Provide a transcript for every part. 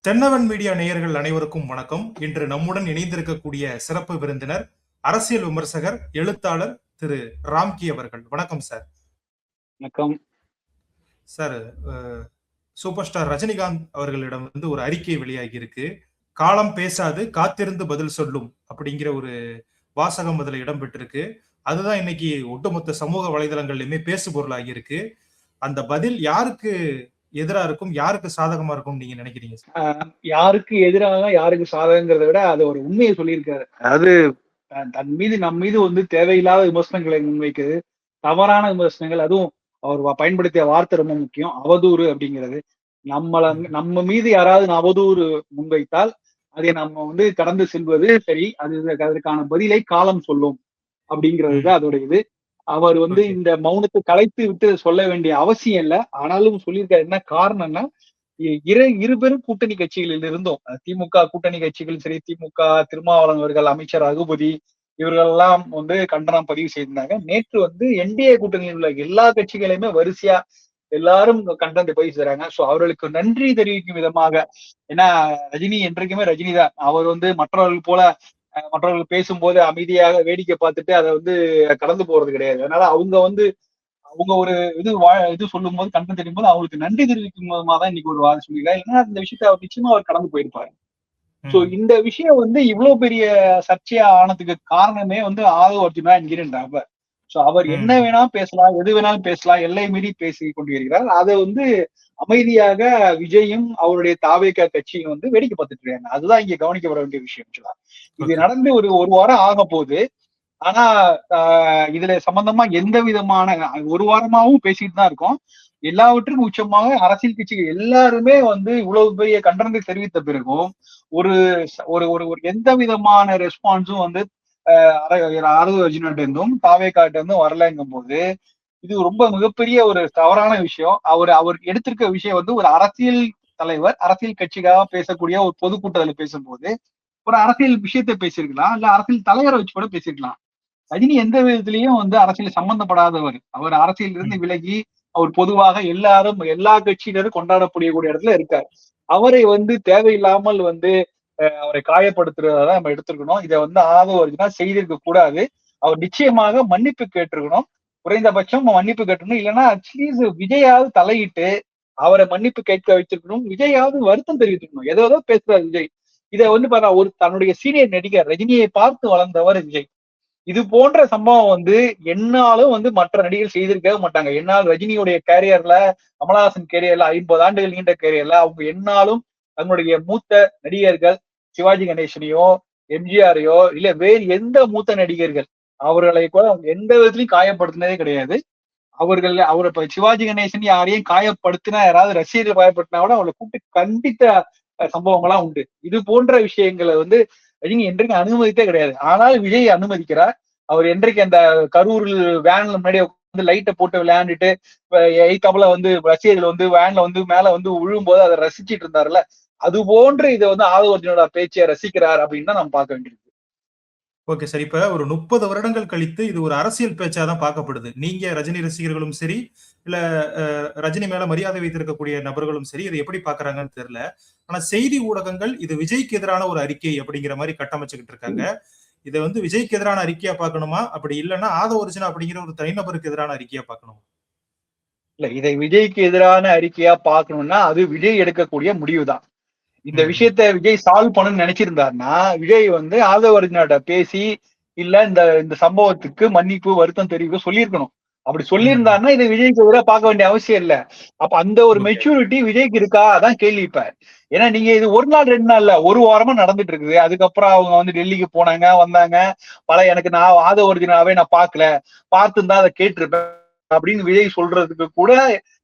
தென்னவன் media நேயர்கள் அனைவருக்கும் வணக்கம். இன்று நம்முடன் இணைந்திருக்கக்கூடிய சிறப்பு விருந்தினர் அரசியல் விமர்சகர், எழுத்தாளர் திரு ராம்கி அவர்கள். வணக்கம் சார். வணக்கம் சார். சூப்பர் ஸ்டார் ரஜினிகாந்த் அவர்களிடம் ஒரு அறிக்கை வெளியாகி இருக்கு. காலம் பேசாது, காத்திருந்து பதில் சொல்லும் அப்படிங்கிற ஒரு வாசகம் அதுல இடம்பெற்றிருக்கு. அதுதான் இன்னைக்கு ஒட்டுமொத்த சமூக வலைதளங்கள்லயுமே பேசு பொருளாகி இருக்கு. அந்த பதில் யாருக்கு எதிரா இருக்கும், யாருக்கு சாதகமா இருக்கும் நீங்க நினைக்கிறீங்க? யாருக்கு எதிராக யாருக்கு சாதகங்கிறத விட அது ஒரு உண்மையை சொல்லியிருக்காரு. அதாவது தன் மீது நம் மீது தேவையில்லாத விமர்சனங்களை முன்வைக்கிறது, தவறான விமர்சனங்கள், அதுவும் அவர் பயன்படுத்திய வார்த்தை ரொம்ப முக்கியம், அவதூறு அப்படிங்கிறது. நம்ம மீது யாராவது அவதூறு முன்வைத்தால் அதை நம்ம கடந்து செல்வது சரி, அதற்கான பதிலை காலம் சொல்லும் அப்படிங்கிறதுதான் அதோட இது. அவர் இந்த மௌனத்தை கலைத்து விட்டு சொல்ல வேண்டிய அவசியம் இல்லை. ஆனாலும் சொல்லியிருக்காரு. என்ன காரணம்னா, இருபெரும் கூட்டணி கட்சிகளில் இருந்தும், திமுக கூட்டணி கட்சிகளும் சரி, திமுக திருமாவளவன் அவர்கள், அமைச்சர் ரகுபதி இவர்கள் எல்லாம் கண்டனம் பதிவு செய்திருந்தாங்க. நேற்று என்டிஏ கூட்டணியில் உள்ள எல்லா கட்சிகளையுமே வரிசையா எல்லாரும் கண்டனத்தை பதிவு செய்றாங்க. சோ அவர்களுக்கு நன்றி தெரிவிக்கும் விதமாக, ஏன்னா ரஜினி என்றைக்குமே ரஜினி தான். அவர் மற்றவர்கள் போல மற்றவர்கள் பேசும்போது அமைதியாக வேடிக்கை பார்த்துட்டு அதை கடந்து போறது கிடையாது. அதனால அவங்க ஒரு இது சொல்லும் போது, கண்டனம் தெரியும் போது அவங்களுக்கு நன்றி தெரிவிக்கும் விதமா தான் இன்னைக்கு ஒரு வாரம் சொல்லியிருக்காரு. ஏன்னா இந்த விஷயத்த அவர் நிச்சயமா அவர் கடந்து போயிருப்பாரு. சோ இந்த விஷயம் இவ்வளவு பெரிய சர்ச்சையா ஆனதுக்கு காரணமே ஆதவ அர்ஜுனா என்கிற நபர். சோ அவர் என்ன வேணாலும் பேசலாம், எது வேணாலும் பேசலாம், எல்லை மீறி பேசி கொண்டிருக்கிறார். அதை அமைதியாக விஜயும் அவருடைய தாவேகா கட்சியும் வேடிக்கை பார்த்துட்டு இருக்காங்க. அதுதான் இங்க கவனிக்கப்பட வேண்டிய விஷயம். இது நடந்து ஒரு வாரம் ஆக போகுது. ஆனா இதுல சம்பந்தமா எந்த விதமான ஒரு வாரமாவும் பேசிட்டு தான் இருக்கோம். எல்லாவற்றுக்கும் உச்சமாக அரசியல் கட்சிகள் எல்லாருமே இவ்வளவு பெரிய கண்டனத்தை தெரிவித்த பிறகும் ஒரு ஒரு ஒரு எந்த விதமான ரெஸ்பான்ஸும் ஆதவ அர்ஜுனாட்ட இருந்தும் தாவேகாட்ட இருந்தும் வரலங்கும் போது இது ரொம்ப மிகப்பெரிய ஒரு தவறான விஷயம். அவர் எடுத்திருக்க விஷயம் ஒரு அரசியல் தலைவர் அரசியல் கட்சிக்காக பேசக்கூடிய ஒரு பொதுக்கூட்டத்துல பேசும்போது ஒரு அரசியல் விஷயத்த பேசியிருக்கலாம், இல்ல அரசியல் தலைவரை வச்சு கூட பேசியிருக்கலாம். ரஜினி எந்த விதத்திலையும் அரசியல் சம்பந்தப்படாதவர். அவர் அரசியல் இருந்து விலகி அவர் பொதுவாக எல்லா கட்சியினரும் கொண்டாடக்கூடிய இடத்துல இருக்காரு. அவரை தேவையில்லாமல் அவரை காயப்படுத்துறதான் நம்ம எடுத்துருக்கணும். இதை ஆதவ அர்ஜுனா செய்திருக்க கூடாது. அவர் நிச்சயமாக மன்னிப்பு கேட்டிருக்கணும். குறைந்தபட்சம் மன்னிப்பு கேட்டணும். இல்லைன்னா அட்லீஸ்ட் விஜயாவது தலையிட்டு அவரை மன்னிப்பு கேட்க வைத்திருக்கணும். விஜயாவது வருத்தம் தெரிவித்திருக்கணும். ஏதோ பேசுறாரு விஜய். இதை பார்த்தா ஒரு தன்னுடைய சீனியர் நடிகர் ரஜினியை பார்த்து வளர்ந்தவர் விஜய். இது போன்ற சம்பவம் என்னாலும் மற்ற நடிகர்கள் செய்திருக்கவே மாட்டாங்க. என்னால் ரஜினியுடைய கேரியர்ல, கமலஹாசன் கேரியர்ல 50 ஆண்டுகள் நீண்ட கேரியர்ல அவங்க என்னாலும் தங்களுடைய மூத்த நடிகர்கள் சிவாஜி கணேசனையோ, எம்ஜிஆரையோ, இல்ல வேறு எந்த மூத்த நடிகர்கள் அவர்களை கூட அவங்க எந்த விதத்திலையும் காயப்படுத்தினதே கிடையாது. அவரை இப்ப சிவாஜி கணேசன் யாரையும் காயப்படுத்தினா, யாராவது ரசிகர்கள் காயப்படுத்தினா கூட அவளை கூப்பிட்டு கண்டித்த சம்பவங்கள்லாம் உண்டு. இது போன்ற விஷயங்களை ரஜினி என்றைக்கும் அனுமதித்தே கிடையாது. ஆனால் விஜய் அனுமதிக்கிறார். அவர் என்றைக்கு அந்த கரூரில் வேன்ல முன்னாடி லைட்டை போட்டு விளையாண்டுட்டு எய்தாப்புல ரசிகர்கள் வேன்ல மேல விழும்போது அதை ரசிச்சிட்டு இருந்தாருல்ல, அது போன்று இதை ஆதவ அர்ஜுனோட பேச்சை ரசிக்கிறார் அப்படின்னு தான் நம்ம பார்க்க வேண்டியிருக்கு. Okay sir. இப்ப ஒரு 30 வருடங்கள் கழித்து இது ஒரு அரசியல் பேச்சாதான் பார்க்கப்படுது. நீங்க ரஜினி ரசிகர்களும் சரி, இல்ல ரஜினி மேல மரியாதை வைத்திருக்கக்கூடிய நபர்களும் சரி, இதை எப்படி பாக்குறாங்கன்னு தெரியல. ஆனா செய்தி ஊடகங்கள் இது விஜய்க்கு எதிரான ஒரு அறிக்கை அப்படிங்கிற மாதிரி கட்டமைச்சுக்கிட்டு இருக்காங்க. இதை விஜய்க்கு எதிரான அறிக்கையா பார்க்கணுமா, அப்படி இல்லைன்னா ஆதவ அர்ஜுனா அப்படிங்கிற ஒரு தனிநபருக்கு எதிரான அறிக்கையா பார்க்கணுமா? இல்ல, இதை விஜய்க்கு எதிரான அறிக்கையா பார்க்கணும்னா அது விஜய் எடுக்கக்கூடிய முடிவுதான். இந்த விஷயத்த விஜய் சால்வ் பண்ணணும்னு நினைச்சிருந்தாருன்னா விஜய் ஆதவ அர்ஜுனாட்ட பேசி இல்ல இந்த சம்பவத்துக்கு மன்னிப்பு வருத்தம் தெரிவிக்க சொல்லியிருக்கணும். அப்படி சொல்லியிருந்தாருன்னா இதை விஜய்க்கு எதிராக பார்க்க வேண்டிய அவசியம் இல்ல. அப்ப அந்த ஒரு மெச்சூரிட்டி விஜய்க்கு இருக்கா, அதான் கேள்வி. இப்ப ஏன்னா நீங்க இது ஒரு நாள் 2 நாள்ல ஒரு வாரமா நடந்துட்டு இருக்குது. அதுக்கப்புறம் அவங்க டெல்லிக்கு போனாங்க, வந்தாங்க. எனக்கு நான் ஆதவ அர்ஜுனாவே நான் பார்க்கல, பார்த்துருந்தா அதை கேட்டிருப்பேன் அப்படின்னு விஜய் சொல்றதுக்கு கூட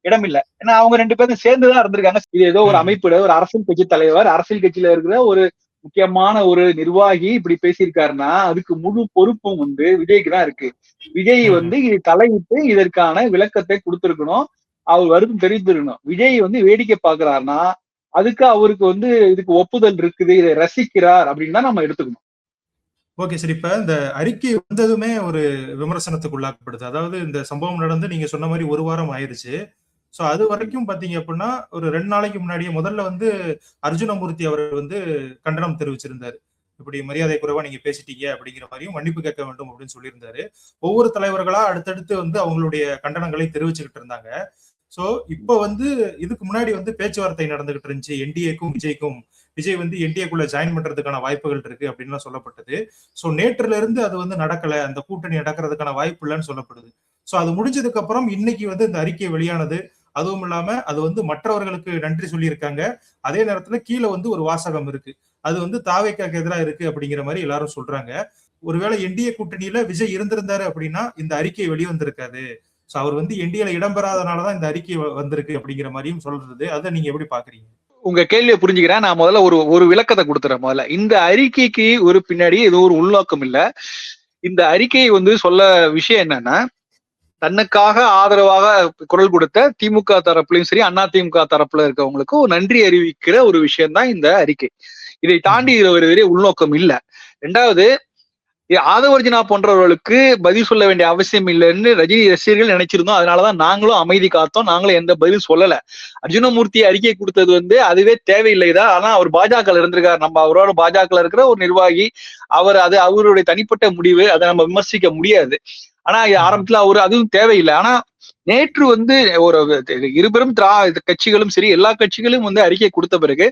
இடம் இல்லை. ஏன்னா அவங்க 2 பேரும் சேர்ந்துதான் இருந்திருக்காங்க. இது ஏதோ ஒரு அமைப்புல ஒரு அரசியல் கட்சி தலைவர், அரசியல் கட்சியில இருக்கிற ஒரு முக்கியமான ஒரு நிர்வாகி இப்படி பேசியிருக்காருன்னா அதுக்கு முழு பொறுப்பும் விஜய்க்கு தான் இருக்கு. விஜய் இது தலையிட்டு இதற்கான விளக்கத்தை கொடுத்திருக்கணும், அவர் வருத்தம் தெரிவித்திருக்கணும். விஜய் வேடிக்கை பாக்குறாருன்னா அதுக்கு அவருக்கு இதுக்கு ஒப்புதல் இருக்குது, இதை ரசிக்கிறார் அப்படின்னு தான் நம்ம எடுத்துக்கணும். Okay sir. இப்ப இந்த அறிக்கை வந்ததுமே ஒரு விமர்சனத்துக்கு உள்ளாக்கப்படுது. அதாவது இந்த சம்பவம் நடந்து நீங்க சொன்ன மாதிரி ஒரு வாரம் ஆயிருச்சு. சோ அது வரைக்கும் பாத்தீங்க அப்படின்னா ஒரு 2 நாளைக்கு முன்னாடியே முதல்ல வந்து அர்ஜுனமூர்த்தி அவர் வந்து கண்டனம் தெரிவிச்சிருந்தாரு. இப்படி மரியாதை குறைவா நீங்க பேசிட்டீங்க அப்படிங்கிற மாதிரியும் மன்னிப்பு கேட்க வேண்டும் அப்படின்னு சொல்லியிருந்தாரு. ஒவ்வொரு தலைவர்களா அடுத்தடுத்து வந்து அவங்களுடைய கண்டனங்களை தெரிவிச்சுக்கிட்டு இருந்தாங்க. சோ இப்ப வந்து இதுக்கு முன்னாடி வந்து பேச்சுவார்த்தை நடந்துகிட்டு இருந்துச்சு என்டிஏக்கும் விஜய்க்கும். விஜய் வந்து என்டிஏக்குள்ள ஜாயின் பண்றதுக்கான வாய்ப்புகள் இருக்கு அப்படின்னு சொல்லப்பட்டது. சோ நேற்றுல இருந்து அது வந்து நடக்கல, அந்த கூட்டணி நடக்கிறதுக்கான வாய்ப்பு இல்லைன்னு சொல்லப்படுது. சோ அது முடிஞ்சதுக்கு அப்புறம் இன்னைக்கு வந்து இந்த அறிக்கை வெளியானது. அதுவும் இல்லாம அது வந்து மற்றவர்களுக்கு நன்றி சொல்லியிருக்காங்க. அதே நேரத்துல கீழே வந்து ஒரு வாசகம் இருக்கு. அது வந்து தாவேக்காக்கு எதிராக இருக்கு அப்படிங்கிற மாதிரி எல்லாரும் சொல்றாங்க. ஒருவேளை என்டிஏ கூட்டணியில விஜய் இருந்திருந்தாரு அப்படின்னா இந்த அறிக்கை வெளிவந்திருக்காது. சோ அவர் வந்து என்டிஏல இடம்பெறாதனாலதான் இந்த அறிக்கை வந்திருக்கு அப்படிங்கிற மாதிரியும் சொல்றது. அதை நீங்க எப்படி பாக்குறீங்க? உங்க கேள்வியை புரிஞ்சுக்கிறேன். நான் முதல்ல ஒரு விளக்கத்தை கொடுத்துறேன். முதல்ல இந்த அறிக்கைக்கு ஒரு பின்னாடி ஏதோ ஒரு உள்நோக்கம் இல்ல. இந்த அறிக்கையை வந்து சொல்ல விஷயம் என்னன்னா, தன்னுக்காக ஆதரவாக குரல் கொடுத்த திமுக தரப்புலையும் சரி, அண்ணா திமுக தரப்புல இருக்கவங்களுக்கு நன்றி அறிவிக்கிற ஒரு விஷயம் தான் இந்த அறிக்கை. இதை தாண்டி ஒரு பெரிய உள்நோக்கம் இல்ல. ரெண்டாவது, ஆதவர்ஜினா போன்றவர்களுக்கு பதில் சொல்ல வேண்டிய அவசியம் இல்லைன்னு ரஜினி ரசிகர்கள் நினைச்சிருந்தோம். அதனாலதான் நாங்களும் அமைதி காத்தோம். நாங்களும் எந்த பதிலும் சொல்லல. அர்ஜுனமூர்த்தி அறிக்கை கொடுத்தது வந்து அதுவே தேவையில்லைதான். ஆனா அவர் பாஜக இருந்திருக்காரு. நம்ம அவரோட பாஜக இருக்கிற ஒரு நிர்வாகி. அது அவருடைய தனிப்பட்ட முடிவு. அதை நம்ம விமர்சிக்க முடியாது. ஆனா ஆரம்பத்துல அதுவும் தேவையில்லை. ஆனா நேற்று வந்து ஒரு இருபெரும் கட்சிகளும் சரி, எல்லா கட்சிகளும் வந்து அறிக்கை கொடுத்த பிறகு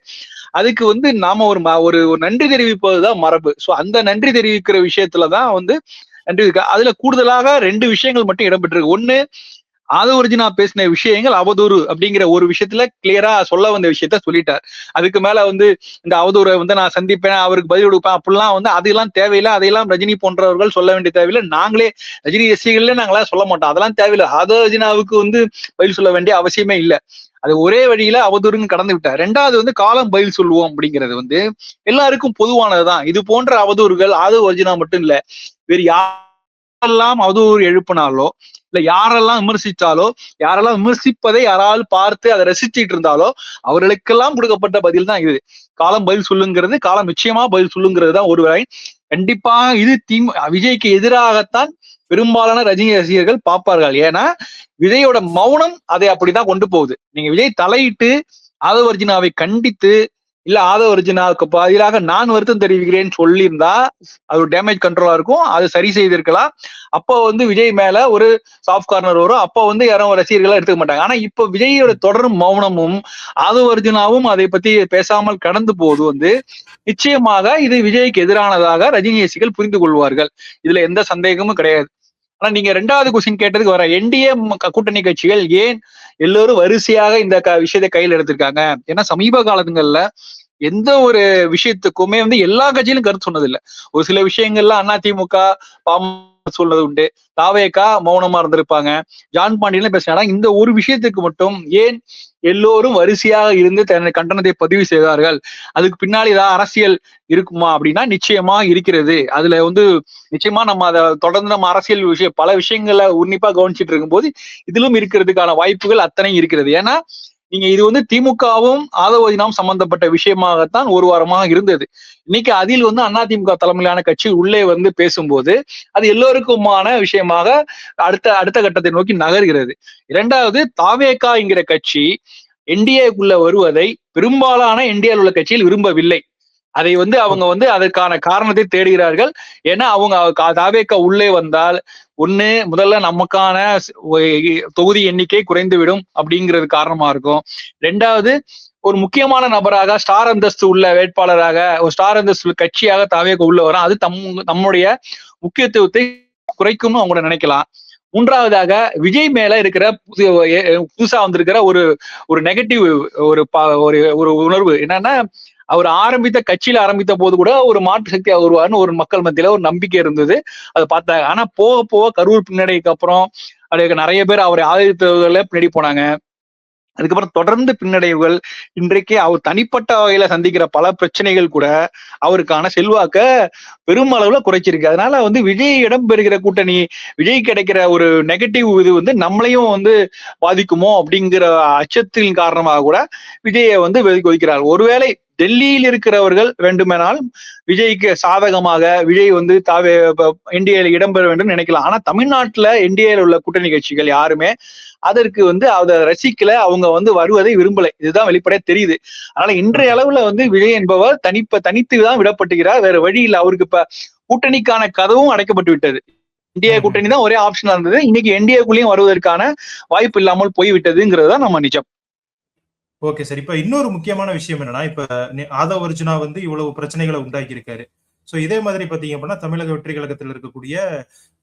அதுக்கு வந்து நாம ஒரு நன்றி தெரிவிப்பதுதான் மரபு. சோ அந்த நன்றி தெரிவிக்கிற விஷயத்துலதான் வந்து நன்றி. அதுல கூடுதலாக 2 விஷயங்கள் மட்டும் இடம்பெற்றிருக்கு. ஒண்ணு, ஆதவர்ஜினா பேசின விஷயங்கள் அவதூறு அப்படிங்கிற ஒரு விஷயத்துல கிளியரா சொல்ல வந்த விஷயத்த சொல்லிட்டார். அதுக்கு மேல வந்து இந்த அவதூறை வந்து நான் சந்திப்பேன், அவருக்கு பதில் கொடுப்பேன் அப்படிலாம் வந்து அதெல்லாம் தேவையில்லை. அதையெல்லாம் ரஜினி போன்றவர்கள் சொல்ல வேண்டிய தேவையில்லை. நாங்களே ரஜினி ரசிகர்களே நாங்களா சொல்ல மாட்டோம். அதெல்லாம் தேவையில்லை. ஆதவர்ஜினாவுக்கு வந்து பதில் சொல்ல வேண்டிய அவசியமே இல்லை. அது ஒரே வழியில அவதூறுன்னு கடந்து விட்டார். ரெண்டாவது வந்து காலம் பதில் சொல்லுவோம் அப்படிங்கிறது வந்து எல்லாருக்கும் பொதுவானதுதான். இது போன்ற அவதூறுகள் ஆதவர்ஜினா மட்டும் இல்ல, வேறு யாரெல்லாம் அவதூறு எழுப்பினாலோ இல்ல யாரெல்லாம் விமர்சித்தாலோ, யாரெல்லாம் விமர்சிப்பதை யாராலும் பார்த்து அதை ரசிச்சுட்டு இருந்தாலோ அவர்களுக்கெல்லாம் கொடுக்கப்பட்ட பதில் தான் இது. காலம் பதில் சொல்லுங்கிறது, காலம் நிச்சயமா பதில் சொல்லுங்கிறது தான் ஒரு வரை. கண்டிப்பா இது விஜய்க்கு எதிராகத்தான் பெரும்பாலான ரஜினி ரசிகர்கள் பார்ப்பார்கள். ஏன்னா விஜயோட மௌனம் அதை அப்படிதான் கொண்டு போகுது. நீங்க விஜய் தலையிட்டு ஆதவர்ஜினாவை கண்டித்து இல்ல ஆதவர்ஜினாவுக்கு பதிலாக நான் வருத்தம் தெரிவிக்கிறேன்னு சொல்லியிருந்தா அது ஒரு டேமேஜ் கண்ட்ரோலா இருக்கும். அது சரி செய்திருக்கலாம். அப்போ வந்து விஜய் மேல ஒரு சாஃப்ட் கார்னர் வரும். அப்போ வந்து யாரும் ரசிகர்களா எடுத்துக்க மாட்டாங்க. ஆனா இப்போ விஜயோட தொடரும் மௌனமும் ஆதவர்ஜினாவும் அதை பத்தி பேசாமல் கடந்து போது வந்து நிச்சயமாக இது விஜய்க்கு எதிரானதாக ரஜினி ரசிகர்கள் புரிந்து கொள்வார்கள். இதுல எந்த சந்தேகமும் கிடையாது. ஆனா நீங்க 2வது கொஸ்டின் கேட்டதுக்கு வர என்டிஏ கூட்டணி கட்சிகள் ஏன் எல்லோரும் வரிசையாக இந்த விஷயத்தை கையில் எடுத்திருக்காங்க? ஏன்னா சமீப காலங்கள்ல எந்த ஒரு விஷயத்துக்குமே வந்து எல்லா கட்சியிலும் கருத்து சொன்னது இல்லை. ஒரு சில விஷயங்கள்ல அதிமுக சொல்றது உண்டு, தாவேகா மௌனமா இருந்திருப்பாங்க, ஜான் பாண்டியன் பேசினா. இந்த ஒரு விஷயத்துக்கு மட்டும் ஏன் எல்லோரும் வரிசையாக இருந்து தன்னை கண்டனத்தை பதிவு செய்தார்கள்? அதுக்கு பின்னாடி ஏதாவது அரசியல் இருக்குமா அப்படின்னா நிச்சயமா இருக்கிறது. அதுல வந்து நிச்சயமா நம்ம அதை தொடர்ந்து நம்ம அரசியல் பல விஷயங்களை உன்னிப்பா கவனிச்சுட்டு இருக்கும்போது இதிலும் இருக்கிறதுக்கான வாய்ப்புகள் அத்தனை இருக்கிறது. ஏன்னா நீங்க இது வந்து திமுகவும் ஆதவர்ஜினாவும் சம்பந்தப்பட்ட விஷயமாகத்தான் ஒரு வாரமாக இருந்தது. இன்னைக்கு அதில் வந்து அதிமுக தலைமையிலான கட்சி உள்ளே வந்து பேசும்போது அது எல்லோருக்குமான விஷயமாக அடுத்த கட்டத்தை நோக்கி நகர்கிறது. 2வது, தாவேகா என்கிற கட்சி என்டிஏக்குள்ள வருவதை பெரும்பாலான என்டிஏ உள்ள கட்சியில் விரும்பவில்லை. அதை வந்து அவங்க வந்து அதற்கான காரணத்தை தேடுகிறார்கள். ஏன்னா அவங்க தாவேகா உள்ளே வந்தால் ஒண்ணு, முதல்ல நமக்கான தொகுதி எண்ணிக்கை குறைந்துவிடும் அப்படிங்கிறது காரணமா இருக்கும். 2வது, ஒரு முக்கியமான நபராக ஸ்டார் அந்தஸ்து உள்ள வேட்பாளராக ஒரு ஸ்டார் அந்தஸ்து கட்சியாக தாவேகா உள்ள வரும். அது நம்முடைய முக்கியத்துவத்தை குறைக்கும்னு அவங்க நினைக்கலாம். 3வதாக விஜய் மேல இருக்கிற புதுசா வந்திருக்கிற ஒரு நெகட்டிவ் ஒரு உணர்வு என்னன்னா, அவர் கட்சியில ஆரம்பித்த போது கூட ஒரு மாற்று சக்தி வருவார்னு ஒரு மக்கள் மத்தியில ஒரு நம்பிக்கை இருந்தது. அதை பார்த்தாங்க. ஆனா போக போக கரூர் பின்னடைக்கு அப்புறம் அதுக்கு நிறைய பேர் அவரை ஆதரித்தவர்கள பின்னாடி போனாங்க. அதுக்கப்புறம் தொடர்ந்து பின்னடைவுகள், இன்றைக்கு அவர் தனிப்பட்ட வகையில சந்திக்கிற பல பிரச்சனைகள் கூட அவருக்கான செல்வாக்க பெருமளவுல குறைச்சிருக்கு. அதனால வந்து விஜய் இடம் பெறுகிற கூட்டணி, விஜய் கிடைக்கிற ஒரு நெகட்டிவ் இது வந்து நம்மளையும் வந்து பாதிக்குமோ அப்படிங்கிற அச்சத்தின் காரணமாக கூட விஜயை வந்து ஒதுக்கிறார். ஒருவேளை டெல்லியில் இருக்கிறவர்கள் வேண்டுமானால் விஜய்க்கு சாதகமாக விஜய் வந்து என்டிஏல இடம்பெற வேண்டும் நினைக்கலாம். ஆனா தமிழ்நாட்டுல என்டிஏல உள்ள கூட்டணி கட்சிகள் யாருமே அதற்கு அதை ரசிக்கல, அவங்க வருவதை விரும்பலை. இதுதான் வெளிப்படையா தெரியுது. அதனால இன்றைய அளவுல விஜய் என்பவர் தனித்துதான் விடப்பட்டுகிறார். வேற வழி இல்லை. அவருக்கு இப்ப கூட்டணிக்கான கதவும் அடைக்கப்பட்டு விட்டது. இந்தியா கூட்டணி தான் ஒரே ஆப்ஷனா இருந்தது. இன்னைக்கு என்டிஏக்குள்ளேயும் வருவதற்கான வாய்ப்பு இல்லாமல் போய்விட்டதுங்கிறது தான் நம்ம நிஜம். Okay sir. இப்ப இன்னொரு முக்கியமான விஷயம் என்னன்னா, இப்ப ஆதவ் அர்ஜுனா இவ்வளவு பிரச்சனைகளை உண்டாக்கி இருக்காரு. சோ இதே மாதிரி பாத்தீங்க அப்படின்னா தமிழக வெற்றி கழகத்தில் இருக்கக்கூடிய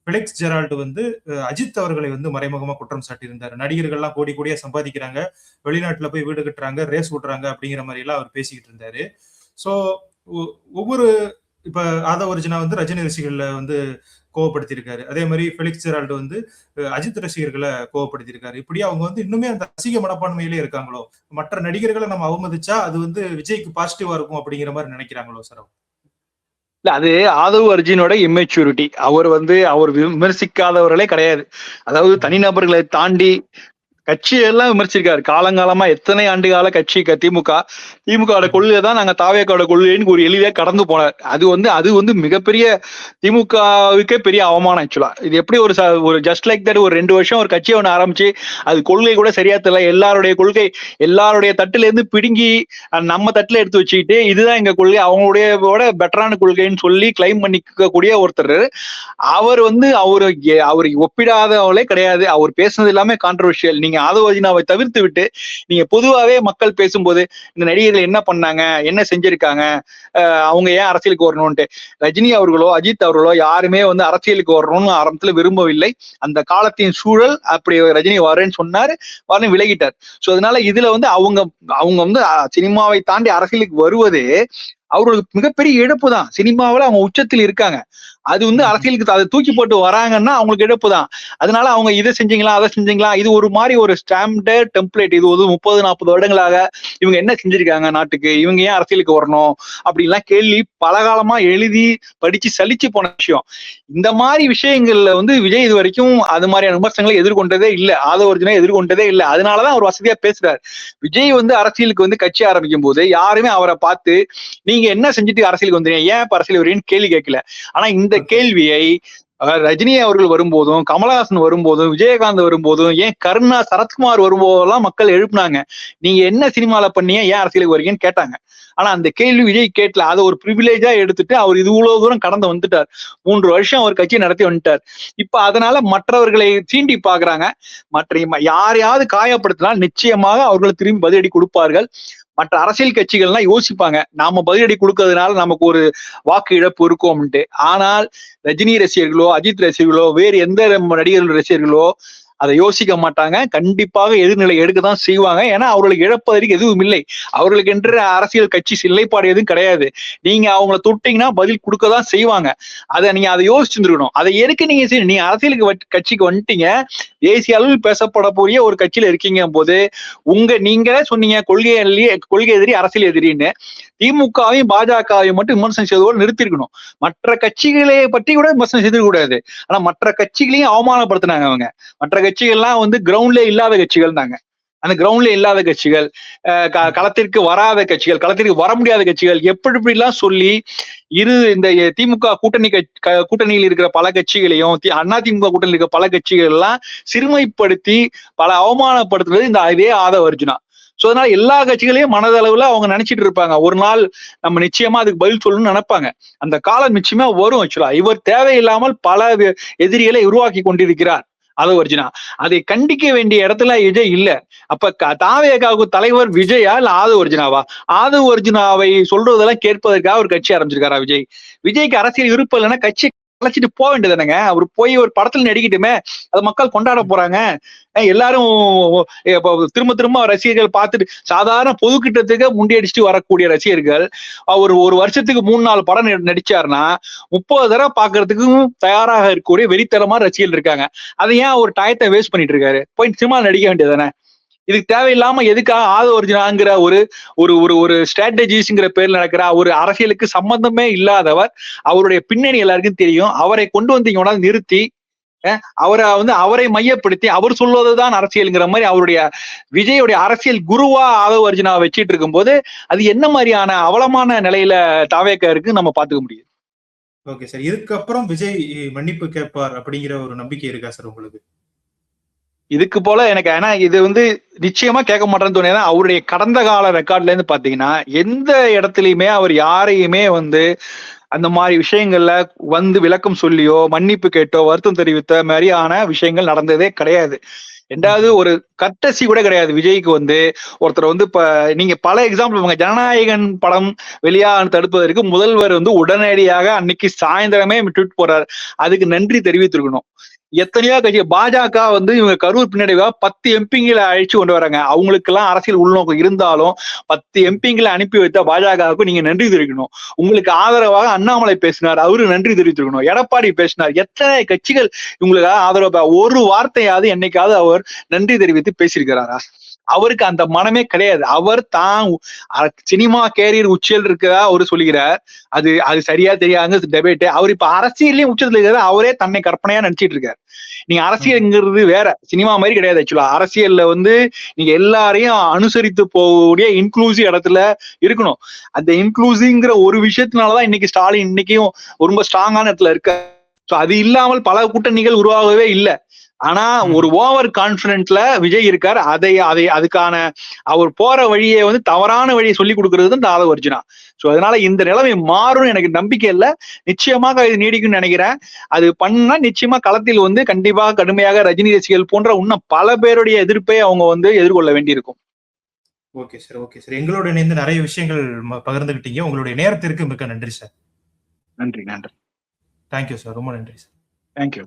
பிளெக்ஸ் ஜெரால்டு அஜித் அவர்களை மறைமுகமா குற்றம் சாட்டி இருந்தாரு. நடிகர்கள்லாம் கோடி கோடியா சம்பாதிக்கிறாங்க, வெளிநாட்டுல போய் வீடு கட்டுறாங்க, ரேஸ் ஓட்டுறாங்க அப்படிங்கிற மாதிரி எல்லாம் அவர் பேசிக்கிட்டு இருந்தாரு. சோ ஒவ்வொரு இப்ப ஆதவ் அர்ஜுனா ரஜினி ரசிகர்களை கோவப்படுத்தியிருக்காரு. அதே மாதிரி பெலிக்ஸ் ஜெரால்டு அஜித் ரசிகர்களை கோவப்படுத்தியிருக்காரு. இப்படி அவங்க இன்னுமே அந்த ரசிக மனப்பான்மையிலே இருக்காங்களோ, மற்ற நடிகர்களை நம்ம அவமதிச்சா அது விஜய்க்கு பாசிட்டிவா இருக்கும் அப்படிங்கிற மாதிரி நினைக்கிறாங்களோ சார்? இல்ல, அது ஆதவ் அர்ஜுனோட இம்மெச்சூரிட்டி. அவர் விமர்சிக்காதவர்களே கிடையாது. அதாவது தனிநபர்களை தாண்டி கட்சியெல்லாம் விமர்சிச்சிருக்காரு. காலங்காலமா எத்தனை ஆண்டு கால கட்சி திமுக கொள்கை தான் நாங்க தாவேக்காவோட கொள்கைன்னு ஒரு எளிதா கடந்து போனார். அது மிகப்பெரிய திமுகவுக்கே பெரிய அவமானம். ஆக்சுவலா இது எப்படி ஒரு ஜஸ்ட் லைக் தட் ஒரு 2 வருஷம் ஒரு கட்சியை ஒன்று ஆரம்பிச்சு அது கொள்கை கூட சரியா தெரியல, எல்லாருடைய கொள்கை எல்லாருடைய தட்டுல இருந்து பிடுங்கி நம்ம தட்டுல எடுத்து வச்சுக்கிட்டு இதுதான் எங்க கொள்கை, அவங்களுடைய பெட்டரான கொள்கைன்னு சொல்லி கிளைம் பண்ணிக்கக்கூடிய ஒருத்தர் அவர் அவரு ஒப்பிடாதவளே கிடையாது. அவர் பேசுனது எல்லாமே கான்ட்ரோவர்ஷியல். நீங்க ஆதவ் அர்ஜுனாவை தவிர்த்து விட்டு நீங்க பொதுவாவே மக்கள் பேசும்போது இந்த நடிகர்கள் என்ன பண்ணாங்க, என்ன செஞ்சிருக்காங்க, அவங்க ஏன் அரசியலுக்கு வரணும்ட்டு ரஜினி அவர்களோ அஜித் அவர்களோ யாருமே அரசியலுக்கு வரணும்னு ஆரம்பத்துல விரும்பவில்லை. அந்த காலத்தின் சூழல் அப்படி ரஜினி வரேன்னு சொன்னாரு, வரணும் விலகிட்டார். சோ அதனால இதுல அவங்க அவங்க சினிமாவை தாண்டி அரசியலுக்கு வருவதே அவர்களுக்கு மிகப்பெரிய இழப்பு தான். சினிமாவில அவங்க உச்சத்தில் இருக்காங்க, அது அரசியலுக்கு அதை தூக்கி போட்டு வராங்கன்னா அவங்களுக்கு இழப்பு தான். அதனால அவங்க இதை செஞ்சீங்களா அதை செஞ்சீங்களா, இது ஒரு மாதிரி ஒரு ஸ்டாம்ப்டு டெம்ப்ளேட். இது 30-40 வருடங்களாக இவங்க என்ன செஞ்சிருக்காங்க நாட்டுக்கு, இவங்க ஏன் அரசியலுக்கு வரணும் அப்படின்லாம் கேள்வி பலகாலமா எழுதி படிச்சு சலிச்சு போன விஷயம். இந்த மாதிரி விஷயங்கள்ல விஜய் இது வரைக்கும் அது மாதிரியான விமர்சனங்களை எதிர்கொண்டதே இல்லை, ஆதவ் அர்ஜுனா எதிர்கொண்டதே இல்லை. அதனாலதான் அவர் வசதியா பேசுறாரு. விஜய் அரசியலுக்கு கட்சி ஆரம்பிக்கும் போது யாருமே அவரை பார்த்து நீங்க என்ன செஞ்சுட்டு அரசியலுக்கு வந்தீங்க, ஏன் இப்ப அரசியல் வரீங்கன்னு கேள்வி கேட்கல. ஆனா இந்த கேள்வியை ரஜினி அவர்கள் வரும்போதும், கமலஹாசன் வரும்போதும், விஜயகாந்த் வரும்போதும், ஏன் கருணா சரத்குமார் வரும்போதெல்லாம் மக்கள் எழுப்புனாங்க, நீங்க என்ன சினிமால பண்ணீங்க, ஏன் அரசியலுக்கு வரீங்கன்னு கேட்டாங்க. ஆனா அந்த கேள்வி விஜய் கேட்கல. அதை ஒரு பிரிவிலேஜா எடுத்துட்டு அவர் இவ்வளவு தூரம் கடந்து வந்துட்டார். 3 வருஷம் அவர் கட்சியை நடத்தி வந்துட்டார். இப்ப அதனால மற்றவர்களை சீண்டி பாக்குறாங்க. யாரையாவது காயப்படுத்தினால் நிச்சயமாக அவர்கள் திரும்பி பதிலடி கொடுப்பார்கள். மற்ற அரசியல் கட்சிகள்லாம் யோசிப்பாங்க, நாம பதிலடி கொடுக்கறதுனால நமக்கு ஒரு வாக்கு இழப்பு இருக்கும். ஆனால் ரஜினி ரசிகர்களோ அஜித் ரசிகர்களோ வேறு எந்த நடிகர்கள் ரசிகர்களோ அதை யோசிக்க மாட்டாங்க. கண்டிப்பாக எதிர்நிலை எடுக்கதான் செய்வாங்க. ஏன்னா அவர்களுக்கு இழப்பதற்கு எதுவும் இல்லை. அவர்களுக்கு என்று அரசியல் கட்சி சில்லைப்பாடு எதுவும் கிடையாது. நீங்க அவங்கள தொட்டீங்கன்னா பதில் கொடுக்கதான் செய்வாங்க. நீங்க அதை யோசிச்சுருக்கணும். அதை எதுக்கு நீங்க அரசியலுக்கு கட்சிக்கு வந்துட்டீங்க, தேசிய அளவில் பேசப்படக்கூடிய ஒரு கட்சியில இருக்கீங்க போது நீங்களே சொன்னீங்க கொள்கை எதிரி அரசியல் எதிரின்னு. திமுகவையும் பாஜகவையும் மட்டும் விமர்சனம் செய்வதோடு நிறுத்திருக்கணும். மற்ற கட்சிகளை பற்றி கூட விமர்சனம் செய்திருக்க. ஆனா மற்ற கட்சிகளையும் அவமானப்படுத்தினாங்க அவங்க. மற்ற கட்சிகள்லாம் கிரவுண்ட்ல இல்லாத கட்சிகள் தாங்க. அந்த கிரவுண்ட்ல இல்லாத கட்சிகள், களத்திற்கு வராத கட்சிகள், களத்திற்கு வர முடியாத கட்சிகள், எப்படி எல்லாம் சொல்லி இந்த திமுக கூட்டணியில் இருக்கிற பல கட்சிகளையும் அதிமுக கூட்டணியில் இருக்கிற பல கட்சிகள் எல்லாம் சிறுமைப்படுத்தி பல அவமானப்படுத்துறது இந்த இதே ஆதவ் அர்ஜுனா. சோ அதனால எல்லா கட்சிகளையும் மனதளவுல அவங்க நினைச்சிட்டு இருப்பாங்க, ஒரு நாள் நம்ம நிச்சயமா அதுக்கு பதில் சொல்லணும்னு நினைப்பாங்க. அந்த காலம் நிச்சயமா வரும். ஆக்சுவலா இவர் தேவையில்லாமல் பல எதிரிகளை உருவாக்கி கொண்டிருக்கிறார் ஆதவ் அர்ஜுனா. அதை கண்டிக்க வேண்டிய இடத்துல விஜய் இல்ல. அப்ப தாவேகாவுக்கு தலைவர் விஜயா இல்ல ஆதவ் அர்ஜுனாவா? ஆதவ் அர்ஜுனாவை சொல்றதெல்லாம் கேட்பதற்காக ஒரு கட்சி ஆரம்பிச்சிருக்காரா விஜய்? விஜய்க்கு அரசியல் விருப்பம் இல்லைன்னா கட்சி அழைச்சிட்டு போக வேண்டியதானங்க. அவர் போய் ஒரு படத்துல நடிக்கட்டுமே, அதை மக்கள் கொண்டாட போறாங்க. எல்லாரும் திரும்ப திரும்ப ரசிகர்கள் பார்த்துட்டு சாதாரண பொதுக்கிட்டத்துக்கு முண்டியடிச்சுட்டு வரக்கூடிய ரசிகர்கள் அவர் ஒரு வருஷத்துக்கு 3-4 படம் நடிச்சாருன்னா 30 தடவை பாக்குறதுக்கும் தயாராக இருக்கக்கூடிய வெறித்தனமா ரசிகர்கள் இருக்காங்க. அதை ஏன் ஒரு டயத்தை வேஸ்ட் பண்ணிட்டு இருக்காரு? போய் சினிமா நடிக்க வேண்டியதானே. இதுக்கு தேவையில்லாம எதுக்காக ஆதவ் அர்ஜுனாங்கிற ஒரு ஒரு ஒரு ஸ்ட்ராட்டஜிஸ்ங்கிற பேர்ல நடக்கிற ஒரு அரசியலுக்கு சம்பந்தமே இல்லாதவர், அவருடைய பின்னணி எல்லாருக்கும் தெரியும். அவரை கொண்டு வந்து இங்க நிறுத்தி அவரை மையப்படுத்தி அவர் சொல்வதுதான் அரசியல்ங்கிற மாதிரி அவருடைய விஜயோடைய அரசியல் குருவா ஆதவ் அர்ஜுனா வச்சிட்டு இருக்கும் போது அது என்ன மாதிரியான அவலமான நிலையில தாவேக்கா இருக்கு நம்ம பாத்துக்க முடியும். Okay sir. இதுக்கப்புறம் விஜய் மன்னிப்பு கேட்பார் அப்படிங்கிற ஒரு நம்பிக்கை இருக்கா சார் உங்களுக்கு? இதுக்கு போல எனக்கு ஏன்னா இது வந்து நிச்சயமா கேட்க மாட்டேன்னு தோணுது. ஏன்னா அவருடைய கடந்த கால ரெக்கார்ட்ல இருந்து பாத்தீங்கன்னா எந்த இடத்துலயுமே அவர் யாரையுமே வந்து அந்த மாதிரி விஷயங்கள்ல வந்து விளக்கம் சொல்லியோ மன்னிப்பு கேட்டோ வருத்தம் தெரிவித்த மாதிரியான விஷயங்கள் நடந்ததே கிடையாது. ரெண்டாவது ஒரு கர்டசி கூட கிடையாது. விஜய்க்கு வந்து ஒருத்தர் வந்து இப்ப நீங்க பல எக்ஸாம்பிள் ஜனநாயகன் படம் வெளியாக தடுப்பதற்கு முதல்வர் வந்து உடனடியாக அன்னைக்கு சாயந்தரமே ட்வீட் போறாரு. அதுக்கு நன்றி தெரிவித்திருக்கணும். எத்தனையோ கட்சி பாஜக வந்து இவங்க கரூர் பின்னடைவா 10 எம்பிங்களை அழைச்சு கொண்டு வராங்க. அவங்களுக்கு எல்லாம் அரசியல் உள்நோக்கம் இருந்தாலும் 10 எம்பிங்களை அனுப்பி வைத்த பாஜகவுக்கு நீங்க நன்றி தெரிவிக்கணும். உங்களுக்கு ஆதரவாக அண்ணாமலை பேசினார், அவரு நன்றி தெரிவித்திருக்கணும். எடப்பாடி பேசினார், எத்தனை கட்சிகள் இவங்களுக்காக ஆதரவு, ஒரு வார்த்தையாவது என்னைக்காவது அவர் நன்றி தெரிவித்து பேசியிருக்கிறாரா? அவருக்கு அந்த மனமே கிடையாது. அவர் தான் சினிமா கேரியர் உச்சியில் இருக்கிறதா அவரு சொல்லுகிறார். அது சரியா தெரியாதுங்க டெபேட். அவர் இப்ப அரசியலையும் உச்சத்துல இருக்கிறதா அவரே தன்னை கற்பனையா நினைச்சிட்டு இருக்காரு. நீங்க அரசியல்ங்கிறது வேற, சினிமா மாதிரி கிடையாது. ஆக்சுவலா அரசியல்ல வந்து நீங்க எல்லாரையும் அனுசரித்து போகக்கூடிய இன்க்ளூசிவ் இடத்துல இருக்கணும். அந்த இன்க்ளூசிவ்ங்கிற ஒரு விஷயத்தினாலதான் இன்னைக்கு ஸ்டாலின் இன்னைக்கும் ரொம்ப ஸ்ட்ராங்கான இடத்துல இருக்க. அது இல்லாமல் பல கூட்டணிகள் உருவாகவே இல்லை. ஆனா ஒரு ஓவர் கான்பிடன்ட்ல விஜய் இருக்கார். அதுக்கான அவர் போற வழியை வந்து தவறான வழியை சொல்லி கொடுக்கறது இந்த ஆதவ அர்ஜுனா. சோ அதனால இந்த நிலைமை மாறும் எனக்கு நம்பிக்கை இல்லை. நிச்சயமாக இது நீடிக்கும்னு நினைக்கிறேன். அது பண்ணா நிச்சயமா களத்தில் வந்து கண்டிப்பாக கடுமையாக ரஜினி ரசிகர்கள் போன்ற இன்னும் பல பேருடைய எதிர்ப்பை அவங்க வந்து எதிர்கொள்ள வேண்டியிருக்கும். Okay sir, okay sir. எங்களோட இணைந்து நிறைய விஷயங்கள் பகிர்ந்துகிட்டீங்க. உங்களுடைய நேரத்திற்கு மிக்க நன்றி சார். நன்றி. தேங்க்யூ சார், ரொம்ப நன்றி சார். தேங்க்யூ.